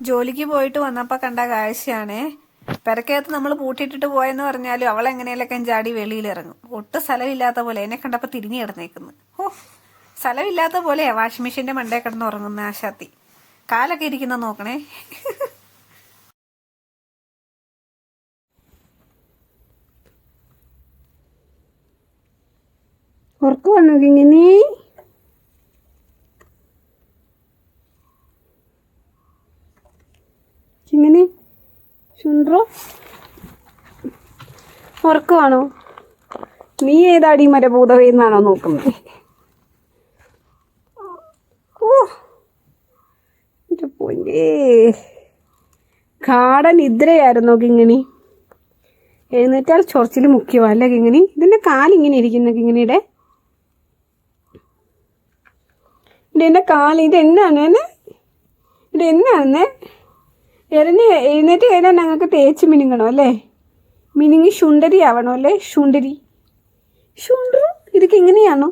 ജോലിക്ക് പോയിട്ട് വന്നപ്പോൾ കണ്ട കാഴ്ചയാണേ. പെരക്കകത്ത് നമ്മൾ പൂട്ടിയിട്ടിട്ട് പോയെന്ന് പറഞ്ഞാലും അവൾ എങ്ങനെയൊക്കെ ചാടി വെളിയിലിറങ്ങും. ഒട്ടും സ്ഥലമില്ലാത്ത പോലെ എന്നെ കണ്ടപ്പോൾ തിരിഞ്ഞു കിടന്നേക്കുന്നു. സ്ഥലമില്ലാത്ത പോലെയാ വാഷിംഗ് മെഷീന്റെ മണ്ടേ കിടന്ന് ഉറങ്ങുന്ന ആശാത്തി. കാലൊക്കെ ഇരിക്കുന്ന നോക്കണേ. ഉറക്കമാണോ ഇങ്ങനെ? ഇങ്ങനെ ചുണ്ടോ ഉറക്കമാണോ? നീ ഏതാടി മരഭൂതമെന്നാണോ നോക്കുന്നത്? എൻ്റെ പൊന്നേ, കാട നിദ്രയായിരുന്നോ കിങ്ങിണി? എഴുന്നേറ്റാൽ ചൊറച്ചിൽ മുഖ്യമോ അല്ലേ കിങ്ങിണി? ഇതിൻ്റെ കാലിങ്ങനെ ഇരിക്കുന്ന കിങ്ങിണിയുടെ ഇതെൻ്റെ കാല് ഇതെന്നാണ് ഇതെന്നാണെന്നേ? എഴുന്നേറ്റ് കഴിഞ്ഞാൽ ഞങ്ങൾക്ക് തേച്ച് മിനുങ്ങണം അല്ലേ? മിനുങ്ങി ശുണ്ടരി ആവണം അല്ലേ? ശുണ്ടരി ഇതൊക്കെ എങ്ങനെയാണോ?